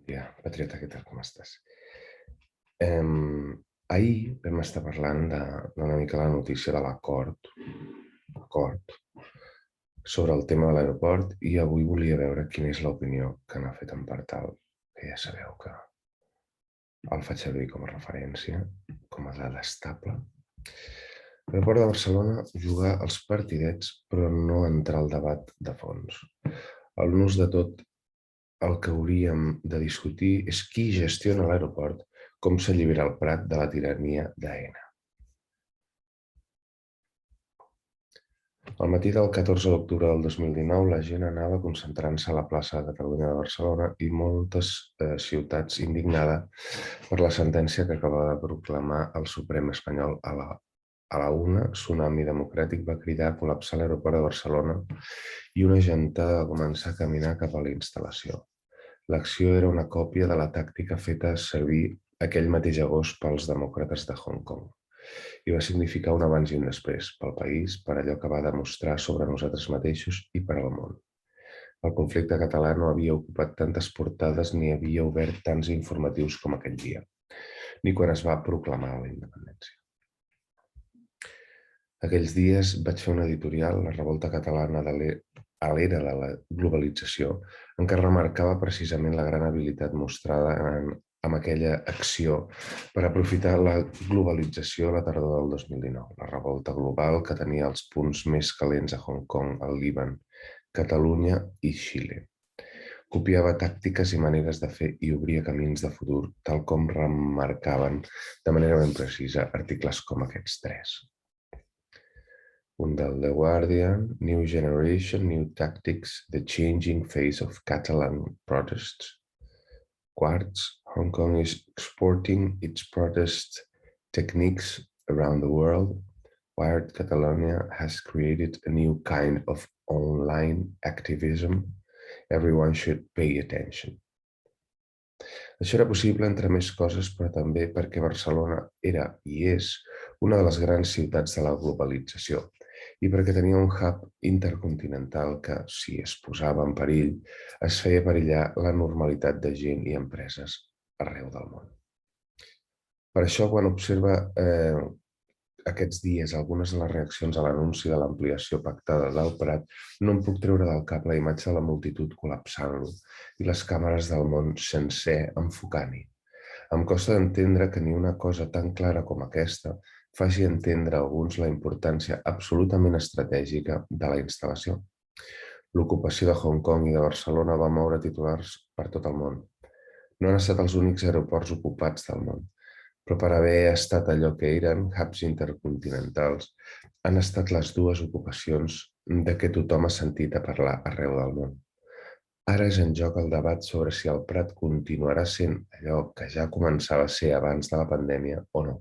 dia, Patriota, què tal, com estàs? Ahir vam estar parlant d'una mica la notícia de l'acord sobre el tema de l'aeroport i avui volia veure quina és l'opinió que n'ha fet en Partal, que ja sabeu que el faig servir com a referència, com a dada estable. L'aeroport de Barcelona jugar els partidets però no entrar al debat de fons. El nus de tot el que hauríem de discutir és qui gestiona l'aeroport, com s'allibera el Prat de la tirania d'Aena. Al matí del 14 d'octubre del 2019 la gent anava concentrant-se a la plaça de Catalunya de Barcelona i moltes ciutats indignada per la sentència que acaba de proclamar el Suprem espanyol a la una. Tsunami Democràtic va cridar a col·lapsar l'aeroport de Barcelona i una gentada va començar a caminar cap a la instal·lació. L'acció era una còpia de la tàctica feta servir aquell mateix agost pels demòcrates de Hong Kong i va significar un abans i un després pel país, per allò que va demostrar sobre nosaltres mateixos i per al món. El conflicte català no havia ocupat tantes portades ni havia obert tants informatius com aquell dia, ni quan es va proclamar la independència. Aquells dies vaig fer un editorial, La revolta catalana a l'era de la globalització, en què remarcava precisament la gran habilitat mostrada amb aquella acció per aprofitar la globalització a la tardor del 2019, la revolta global que tenia els punts més calents a Hong Kong, el Líban, Catalunya i Xile. Copiava tàctiques i maneres de fer i obria camins de futur, tal com remarcaven de manera ben precisa articles com aquests tres. Un del The Guardian, New Generation, New Tactics, The Changing Face of Catalan Protests. Quartz, Hong Kong is exporting its protest techniques around the world. Wired, Catalonia has created a new kind of online activism. Everyone should pay attention. Això era possible, entre més coses, però també perquè Barcelona era i és una de les grans ciutats de la globalització i perquè tenia un hub intercontinental que, si es posava en perill, es feia perillar la normalitat de gent i empreses arreu del món. Per això, quan observa aquests dies algunes de les reaccions a l'anunci de l'ampliació pactada del Prat, no em puc treure del cap la imatge de la multitud col·lapsant-lo i les càmeres del món sencer enfocant-hi. Em costa d'entendre que ni una cosa tan clara com aquesta faci entendre a alguns la importància absolutament estratègica de la instal·lació. L'ocupació de Hong Kong i de Barcelona va moure titulars per tot el món. No han estat els únics aeroports ocupats del món, però per haver estat allò que eren hubs intercontinentals, han estat les dues ocupacions de què tothom ha sentit a parlar arreu del món. Ara és en joc el debat sobre si el Prat continuarà sent allò que ja començava a ser abans de la pandèmia o no.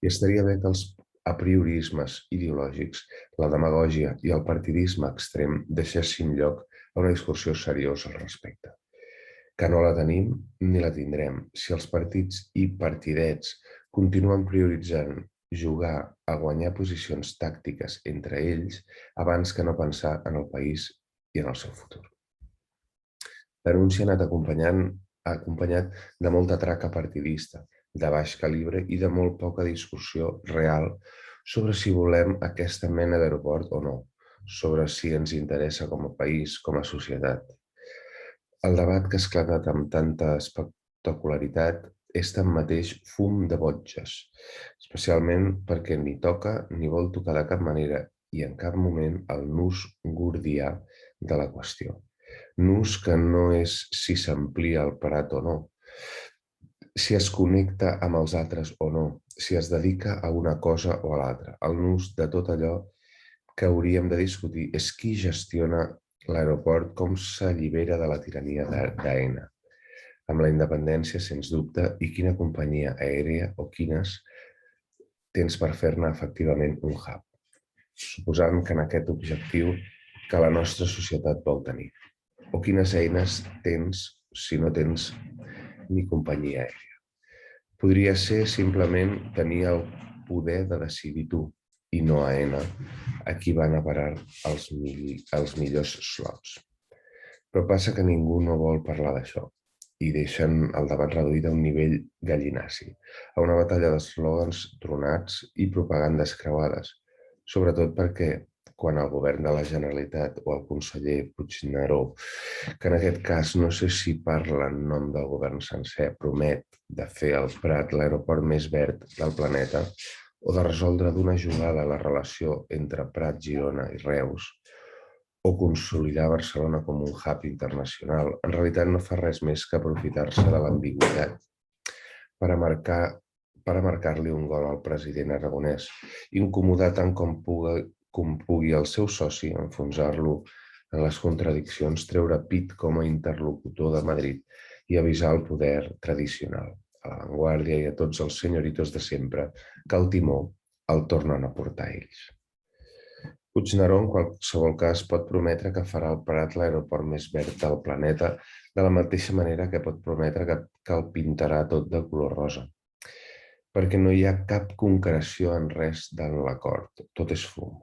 I estaria bé que els apriorismes ideològics, la demagògia i el partidisme extrem deixessin lloc a una discussió seriosa al respecte. Que no la tenim ni la tindrem si els partits i partidets continuen prioritzant jugar a guanyar posicions tàctiques entre ells abans que no pensar en el país i en el seu futur. L'anunci ha anat acompanyat de molta traca partidista, de baix calibre i de molt poca discussió real sobre si volem aquesta mena d'aeroport o no, sobre si ens interessa com a país, com a societat. El debat que ha esclatat amb tanta espectacularitat és tanmateix fum de botges, especialment perquè ni toca ni vol tocar de cap manera i en cap moment el nus gordià de la qüestió. Nus que no és si s'amplia el Prat o no, si es connecta amb els altres o no, si es dedica a una cosa o a l'altra. El nus de tot allò que hauríem de discutir és qui gestiona l'aeroport, com s'allibera de la tirania d'Aena, amb la independència, sens dubte, i quina companyia aèria o quines tens per fer-ne efectivament un hub, suposant que en aquest objectiu que la nostra societat vol tenir. O quines eines tens si no tens ni companyia aèria. Podria ser simplement tenir el poder de decidir tu i no Aena a qui van a parar els millors slots. Però passa que ningú no vol parlar d'això i deixen el debat reduït a un nivell gallinaci, a una batalla d'eslògans tronats i propagandes creuades, sobretot perquè quan el govern de la Generalitat o el conseller Puigneró, que en aquest cas no sé si parla en nom del govern sencer, promet de fer el Prat l'aeroport més verd del planeta o de resoldre d'una jugada la relació entre Prat, Girona i Reus, o consolidar Barcelona com un hub internacional, en realitat no fa res més que aprofitar-se de l'ambigüitat per marcar-li un gol al president aragonès, incomodar tant com pugui el seu soci, enfonsar-lo en les contradiccions, treure pit com a interlocutor de Madrid i avisar el poder tradicional, a l'avantguàrdia i a tots els senyoritos de sempre, que el timó el tornen a portar ells. Puigneró, en qualsevol cas, pot prometre que farà el Prat l'aeroport més verd del planeta de la mateixa manera que pot prometre que el pintarà tot de color rosa. Perquè no hi ha cap concreció en res de l'acord, tot és fum.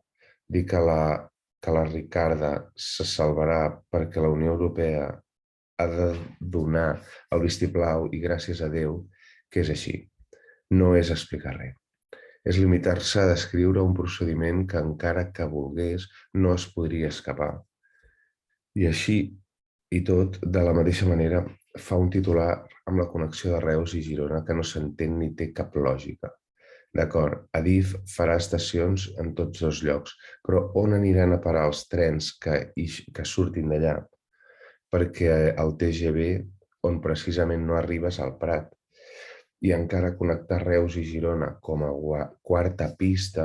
Dir que la Ricarda se salvarà perquè la Unió Europea ha de donar el vistiplau i gràcies a Déu que és així. No és explicar res. És limitar-se a descriure un procediment que encara que volgués no es podria escapar. I així i tot, de la mateixa manera, fa un titular amb la connexió de Reus i Girona que no s'entén ni té cap lògica. D'acord, Adif farà estacions en tots dos llocs, però on aniran a parar els trens que surtin d'allà? Perquè el TGV, on precisament no arribes al Prat, i encara connectar Reus i Girona com a quarta pista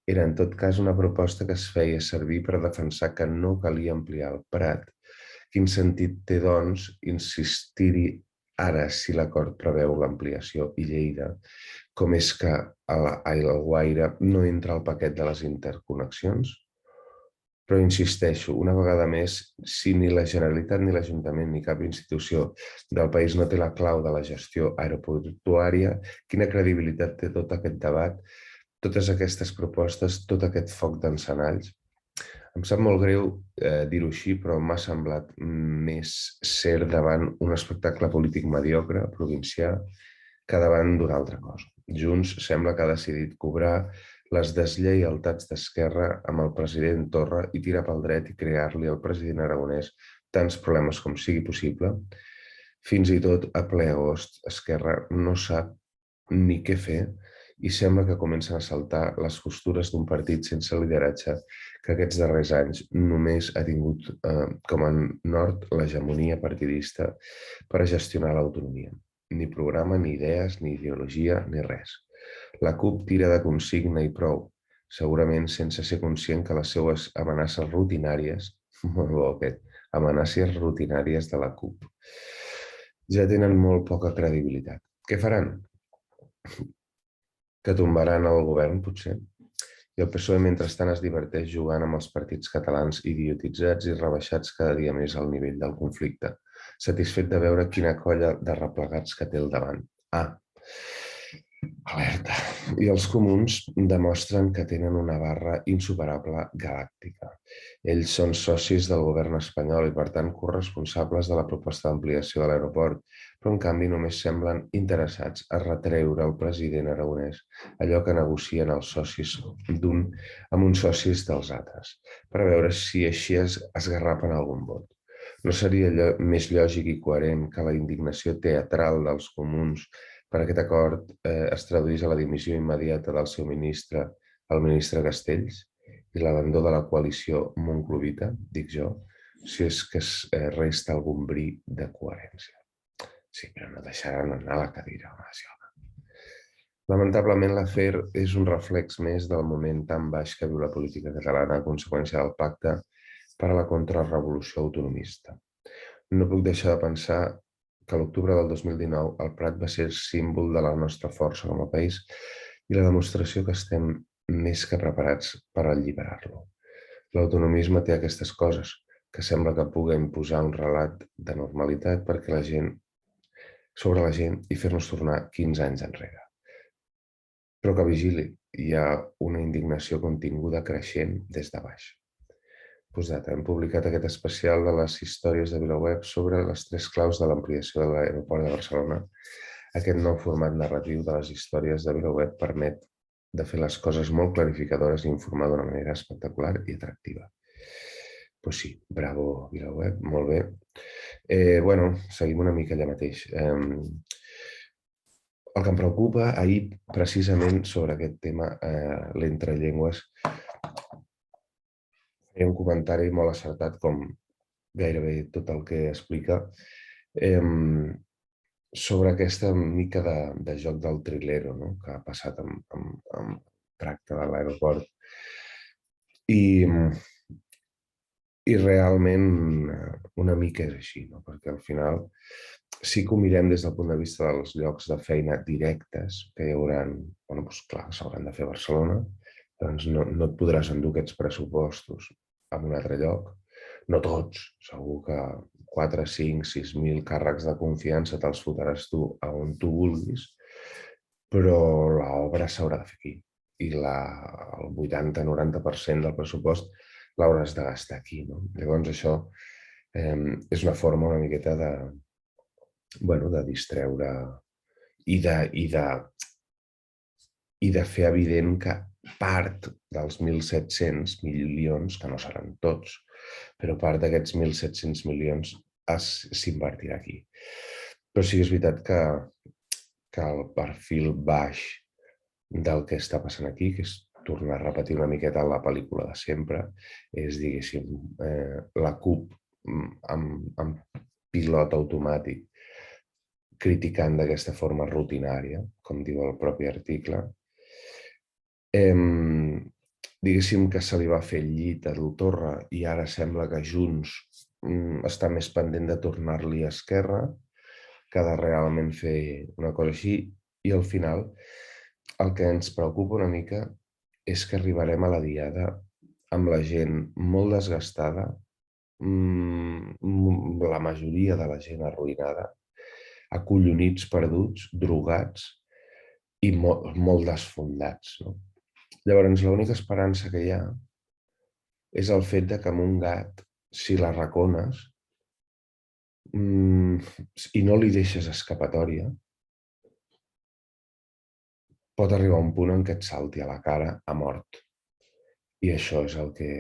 era en tot cas una proposta que es feia servir per defensar que no calia ampliar el Prat. Quin sentit té, doncs, insistir-hi ara si l'acord preveu l'ampliació i Lleida, com és que Alguaire no entra al paquet de les interconnexions? Però insisteixo, una vegada més, si ni la Generalitat ni l'Ajuntament ni cap institució del país no té la clau de la gestió aeroportuària, quina credibilitat té tot aquest debat, totes aquestes propostes, tot aquest foc d'encenalls? Em sap molt greu dir-ho així, però m'ha semblat més ser davant un espectacle polític mediocre, provincià, que davant d'una altra cosa. Junts sembla que ha decidit cobrar les deslleialtats d'Esquerra amb el president Torra i tirar pel dret i crear-li al president aragonès tants problemes com sigui possible. Fins i tot a ple agost, Esquerra no sap ni què fer i sembla que comencen a saltar les costures d'un partit sense lideratge que aquests darrers anys només ha tingut com a nord l'hegemonia partidista per a gestionar l'autonomia. Ni programa, ni idees, ni ideologia, ni res. La CUP tira de consigna i prou, segurament sense ser conscient que les seues amenaces rutinàries, molt bo aquest, amenaces rutinàries de la CUP, ja tenen molt poca credibilitat. Què faran? Que tombaran el govern, potser? I el PSOE, mentrestant, es diverteix jugant amb els partits catalans idiotitzats i rebaixats cada dia més al nivell del conflicte, satisfet de veure quina colla de replegats que té al davant. Alerta. I els comuns demostren que tenen una barra insuperable galàctica. Ells són socis del govern espanyol i, per tant, corresponsables de la proposta d'ampliació de l'aeroport, però, en canvi, només semblen interessats a retreure al president aragonès allò que negocien els socis amb uns socis dels altres, per veure si així es esgarrapen algun vot. No seria més lògic i coherent que la indignació teatral dels comuns per aquest acord es traduís a la dimissió immediata del seu ministre, el ministre Castells, i l'abandó de la coalició monclovita, dic jo, si és que resta algun bri de coherència. Sí, però no deixaran anar a la cadira, home. Lamentablement, l'afer és un reflex més del moment tan baix que viu la política catalana a conseqüència del pacte per a la contrarrevolució autonomista. No puc deixar de pensar que a l'octubre del 2019 el Prat va ser símbol de la nostra força com a país i la demostració que estem més que preparats per alliberar-lo. L'autonomisme té aquestes coses, que sembla que pugui imposar un relat de normalitat sobre la gent i fer-nos tornar 15 anys enrere. Però que vigili, hi ha una indignació continguda creixent des de baix. Postdata. Hem publicat aquest especial de les històries de VilaWeb sobre les 3 claus de l'ampliació de l'aeroport de Barcelona. Aquest nou format narratiu de les històries de VilaWeb permet de fer les coses molt clarificadores i informar d'una manera espectacular i atractiva. Doncs sí, bravo VilaWeb, molt bé. Bueno, seguim una mica allà mateix. El que em preocupa, ahir precisament sobre aquest tema, l'entrellengües, feia un comentari molt acertat, com gairebé tot el que explica, sobre aquesta mica de joc del trilero, no?, que ha passat amb tracte de l'aeroport. I realment una mica és així, no?, perquè al final sí que ho mirem des del punt de vista dels llocs de feina directes que hi haurà, doncs clar, s'hauran de fer a Barcelona, doncs no et podràs endur aquests pressupostos a un altre lloc. No tots, segur que 4, 5, 6.000 càrrecs de confiança te'ls fotràs tu a on tu vulguis, però l'obra s'haurà de fer aquí. I el 80-90% del pressupost l'hauràs de gastar aquí, no? Llavors això és una forma una miqueta de distreure i de fer evident que part dels 1.700 milions, que no seran tots, però part d'aquests 1.700 milions s'invertirà aquí. Però sí que és veritat que el perfil baix del que està passant aquí, que és tornar a repetir una miqueta la pel·lícula de sempre, és, diguéssim, la CUP amb pilot automàtic criticant d'aquesta forma rutinària, com diu el propi article. Diguéssim que se li va fer el llit a Torra i ara sembla que Junts està més pendent de tornar-li a Esquerra que de realment fer una cosa així. I al final el que ens preocupa una mica és que arribarem a la diada amb la gent molt desgastada, la majoria de la gent arruïnada, acollonits, perduts, drogats i molt desfondats, no? Llavors, l'única esperança que hi ha és el fet que amb un gat, si l'arracones i no li deixes escapatòria, pot arribar un punt en què et salti a la cara a mort. I això és el que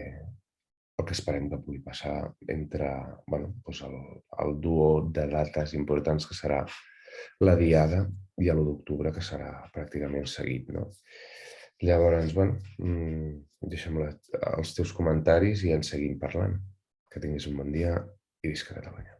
esperem que pugui passar entre el duo de dates importants que serà la Diada i l'1 d'octubre, que serà pràcticament seguit, no? Llavors, deixa'm els teus comentaris i en seguim parlant. Que tinguis un bon dia i visca Catalunya.